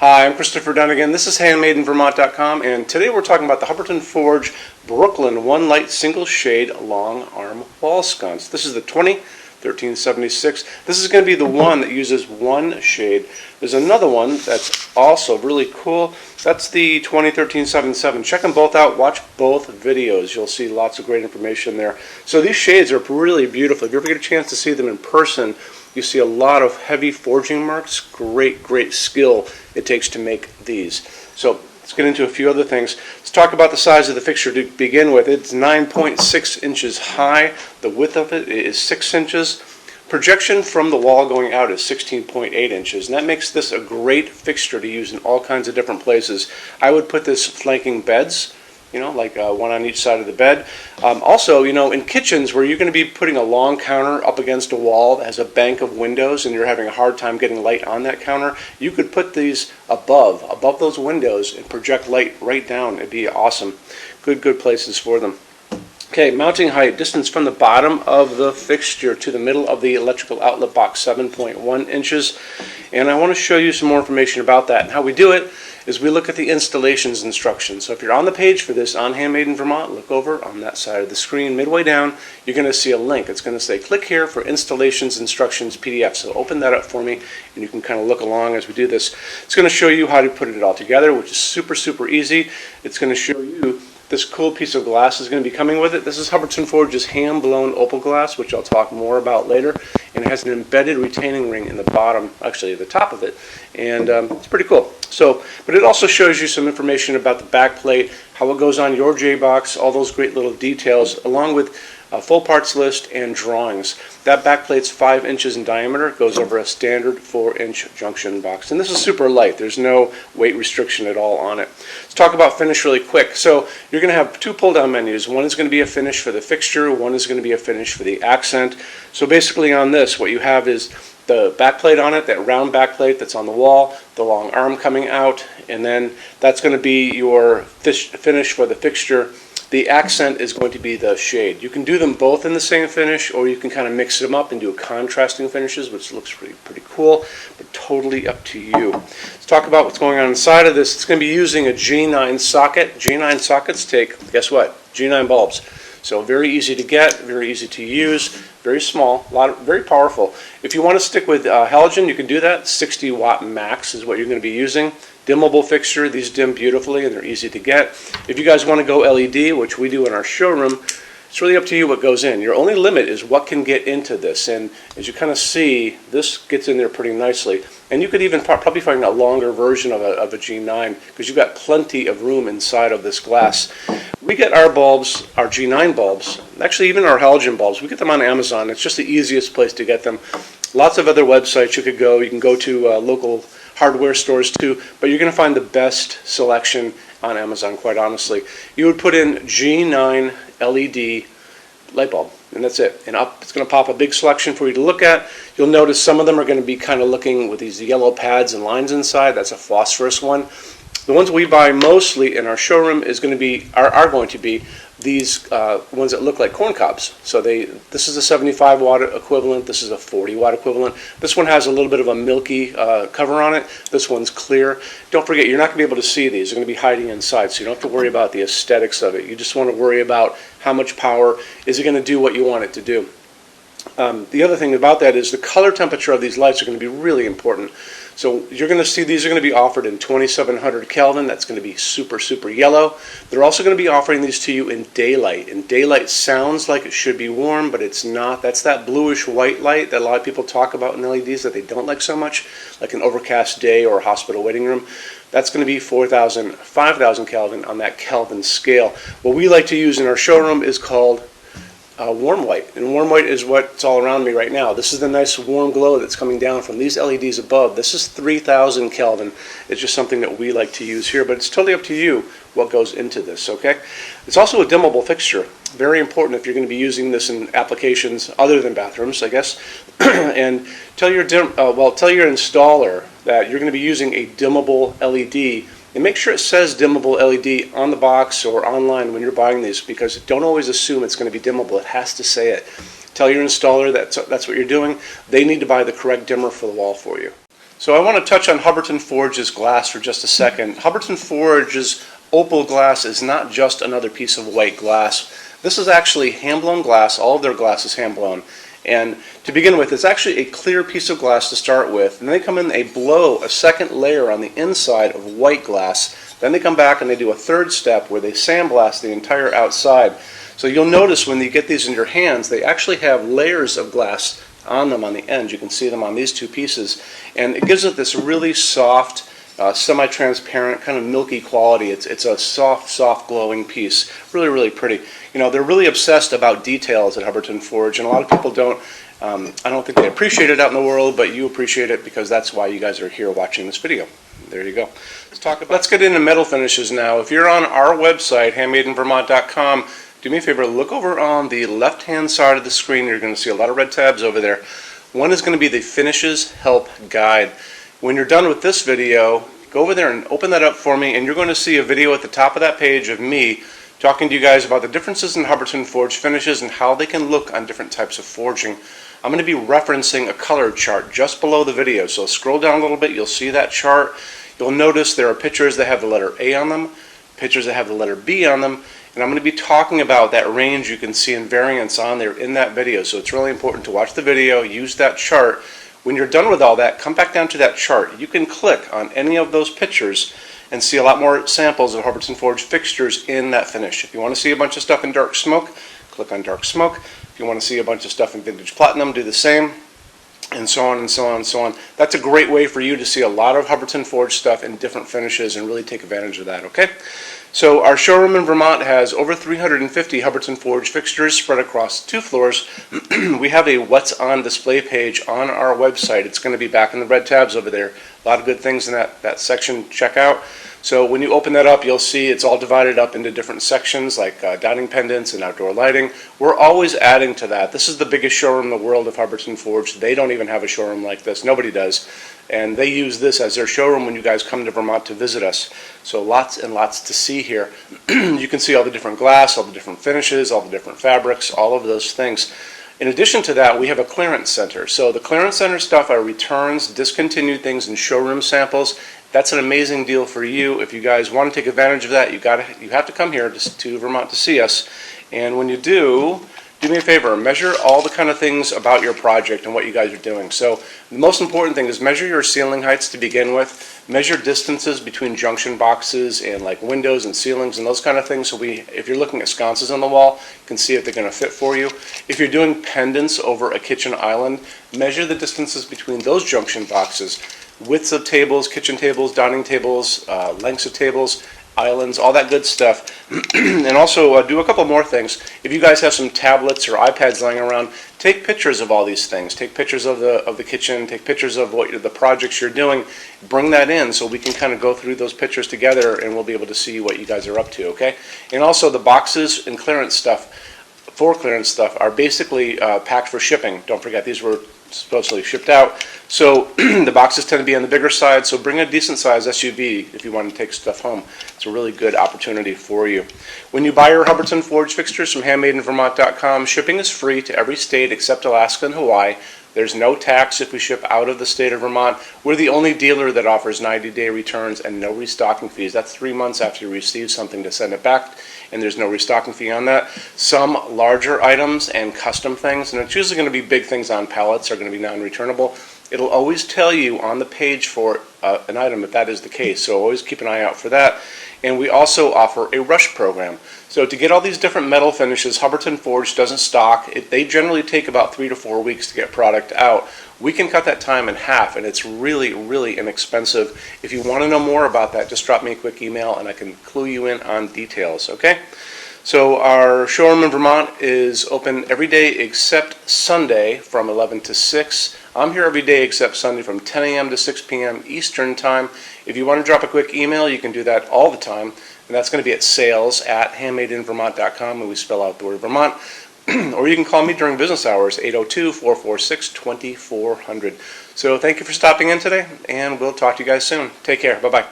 Hi, I'm Christopher Dunnigan. This is HandmadeInVermont.com, and today we're talking about the Hubbardton Forge Brooklyn One Light Single Shade Long Arm Wall Sconce. This is the 1376. This is going to be the one that uses one shade. There's another one that's also really cool. That's the 1377. Check them both out. Watch both videos. You'll see lots of great information there. So these shades are really beautiful. If you ever get a chance to see them in person, you see a lot of heavy forging marks. Great skill it takes to make these. So let's get into a few other things. Let's talk about the size of the fixture to begin with. It's 9.6 inches high. The width of it is 6 inches. Projection from the wall going out is 16.8 inches, and that makes this a great fixture to use in all kinds of different places. I would put this flanking beds, like one on each side of the bed. Also, in kitchens where you're going to be putting a long counter up against a wall that has a bank of windows and you're having a hard time getting light on that counter, you could put these above those windows and project light right down. It'd be awesome. Good places for them. Okay, mounting height, distance from the bottom of the fixture to the middle of the electrical outlet box, 7.1 inches. And I want to show you some more information about that. And how we do it is we look at the installations instructions. So if you're on the page for this on Handmade in Vermont, look over on that side of the screen. Midway down, you're going to see a link. It's going to say, click here for installations instructions PDF. So open that up for me, and you can kind of look along as we do this. It's going to show you how to put it all together, which is super easy. It's going to show you this cool piece of glass is going to be coming with it. This is Hubbardton Forge's hand-blown opal glass, which I'll talk more about later. And it has an embedded retaining ring in the bottom, actually at the top of it. And it's pretty cool. But it also shows you some information about the back plate, how it goes on your J-box, all those great little details, along with a full parts list and drawings. That back plate's 5 inches in diameter, goes over a standard 4-inch junction box. And this is super light. There's no weight restriction at all on it. Let's talk about finish really quick. So you're going to have two pull-down menus. One is going to be a finish for the fixture. One is going to be a finish for the accent. So basically on this, what you have is the back plate on it, that round back plate that's on the wall, the long arm coming out, and then that's going to be your finish for the fixture. The accent is going to be the shade. You can do them both in the same finish, or you can kind of mix them up and do contrasting finishes, which looks pretty cool, but totally up to you. Let's talk about what's going on inside of this. It's going to be using a G9 socket. G9 sockets take, guess what? G9 bulbs. So very easy to get, very easy to use, very small, very powerful. If you want to stick with halogen, you can do that. 60 watt max is what you're going to be using. Dimmable fixture, these dim beautifully and they're easy to get. If you guys want to go LED, which we do in our showroom, it's really up to you what goes in. Your only limit is what can get into this, and as you kind of see, this gets in there pretty nicely. And you could even probably find a longer version of a G9 because you've got plenty of room inside of this glass. We get our bulbs, our G9 bulbs, actually even our halogen bulbs, we get them on Amazon. It's just the easiest place to get them. Lots of other websites you could go. You can go to local hardware stores too, but you're going to find the best selection on Amazon, quite honestly. You would put in G9 LED light bulb, and that's it. And up, it's going to pop a big selection for you to look at. You'll notice some of them are going to be kind of looking with these yellow pads and lines inside. That's a phosphorus one. The ones we buy mostly in our showroom are going to be these ones that look like corn cobs. So this is a 75 watt equivalent. This is a 40 watt equivalent. This one has a little bit of a milky cover on it. This one's clear. Don't forget, you're not going to be able to see these. They're going to be hiding inside, so you don't have to worry about the aesthetics of it. You just want to worry about how much power is it going to do what you want it to do. The other thing about that is the color temperature of these lights are going to be really important. So you're going to see these are going to be offered in 2700 Kelvin. That's going to be super yellow. They're also going to be offering these to you in daylight. And daylight sounds like it should be warm, but it's not. That's that bluish white light that a lot of people talk about in LEDs that they don't like so much, like an overcast day or a hospital waiting room. That's going to be 4,000, 5,000 Kelvin on that Kelvin scale. What we like to use in our showroom is called warm white, and warm white is what's all around me right now. This is the nice warm glow that's coming down from these LEDs above. This is 3,000 Kelvin. It's just something that we like to use here, but it's totally up to you what goes into this, okay? It's also a dimmable fixture. Very important if you're going to be using this in applications other than bathrooms, I guess. And tell your installer that you're going to be using a dimmable LED. And make sure it says dimmable LED on the box or online when you're buying these, because don't always assume it's going to be dimmable. It has to say it. Tell your installer that's what you're doing. They need to buy the correct dimmer for the wall for you. So I want to touch on Hubbardton Forge's glass for just a second. Hubbardton Forge's opal glass is not just another piece of white glass. This is actually hand-blown glass. All of their glass is hand-blown. And to begin with, it's actually a clear piece of glass to start with. And they come in, they blow a second layer on the inside of white glass. Then they come back and they do a third step where they sandblast the entire outside. So you'll notice when you get these in your hands, they actually have layers of glass on them on the ends. You can see them on these two pieces. And it gives it this really soft, semi-transparent, kind of milky quality. It's a soft glowing piece. Really, really pretty. You know, they're really obsessed about details at Hubbardton Forge, and a lot of people don't. I don't think they appreciate it out in the world, but you appreciate it because that's why you guys are here watching this video. There you go. Let's get into metal finishes now. If you're on our website, HandmadeInVermont.com, do me a favor, look over on the left-hand side of the screen. You're going to see a lot of red tabs over there. One is going to be the Finishes Help Guide. When you're done with this video, go over there and open that up for me, and you're going to see a video at the top of that page of me talking to you guys about the differences in Hubbardton Forge finishes and how they can look on different types of forging. I'm going to be referencing a color chart just below the video, so scroll down a little bit, you'll see that chart. You'll notice there are pictures that have the letter A on them, pictures that have the letter B on them, and I'm going to be talking about that range you can see in variance on there in that video. So it's really important to watch the video, use that chart. When you're done with all that, come back down to that chart. You can click on any of those pictures and see a lot more samples of Hubbardton Forge fixtures in that finish. If you want to see a bunch of stuff in dark smoke, click on dark smoke. If you want to see a bunch of stuff in vintage platinum, do the same, and so on and so on and so on. That's a great way for you to see a lot of Hubbardton Forge stuff in different finishes and really take advantage of that, okay? So our showroom in Vermont has over 350 Hubbardton Forge fixtures spread across 2 floors. We have a What's On display page on our website. It's going to be back in the red tabs over there. A lot of good things in that section. Check out. So when you open that up, you'll see it's all divided up into different sections like dining pendants and outdoor lighting. We're always adding to that. This is the biggest showroom in the world of Hubbardton Forge. They don't even have a showroom like this. Nobody does. And they use this as their showroom when you guys come to Vermont to visit us. So lots and lots to see here. You can see all the different glass, all the different finishes, all the different fabrics, all of those things. In addition to that, we have a clearance center. So the clearance center stuff are returns, discontinued things, and showroom samples. That's an amazing deal for you. If you guys want to take advantage of that, you have to come here to Vermont to see us. And when you do me a favor, measure all the kind of things about your project and what you guys are doing. So the most important thing is measure your ceiling heights to begin with. Measure distances between junction boxes and like windows and ceilings and those kind of things. So if you're looking at sconces on the wall, you can see if they're going to fit for you. If you're doing pendants over a kitchen island, measure the distances between those junction boxes. Widths of tables, kitchen tables, dining tables, lengths of tables, islands, all that good stuff. And also do a couple more things. If you guys have some tablets or iPads lying around, take pictures of all these things. Take pictures of the kitchen, take pictures of the projects you're doing. Bring that in so we can kind of go through those pictures together and we'll be able to see what you guys are up to, okay? And also the boxes and clearance stuff, for clearance stuff, are basically packed for shipping. Don't forget, these were supposedly shipped out. So the boxes tend to be on the bigger side, so bring a decent size SUV if you want to take stuff home. It's a really good opportunity for you. When you buy your Hubbardton Forge fixtures from HandmadeInVermont.com, shipping is free to every state except Alaska and Hawaii. There's no tax if we ship out of the state of Vermont. We're the only dealer that offers 90-day returns and no restocking fees. That's 3 months after you receive something to send it back, and there's no restocking fee on that. Some larger items and custom things, and it's usually going to be big things on pallets, are going to be non-returnable. It'll always tell you on the page for an item if that is the case, so always keep an eye out for that. And we also offer a rush program. So to get all these different metal finishes, Hubbardton Forge doesn't stock. They generally take about 3 to 4 weeks to get product out. We can cut that time in half, and it's really, really inexpensive. If you want to know more about that, just drop me a quick email and I can clue you in on details, okay? So our showroom in Vermont is open every day except Sunday from 11 to 6. I'm here every day except Sunday from 10 a.m. to 6 p.m. Eastern Time. If you want to drop a quick email, you can do that all the time. And that's going to be at sales@HandmadeInVermont.com, and we spell out the word Vermont. Or you can call me during business hours, 802-446-2400. So thank you for stopping in today, and we'll talk to you guys soon. Take care. Bye-bye.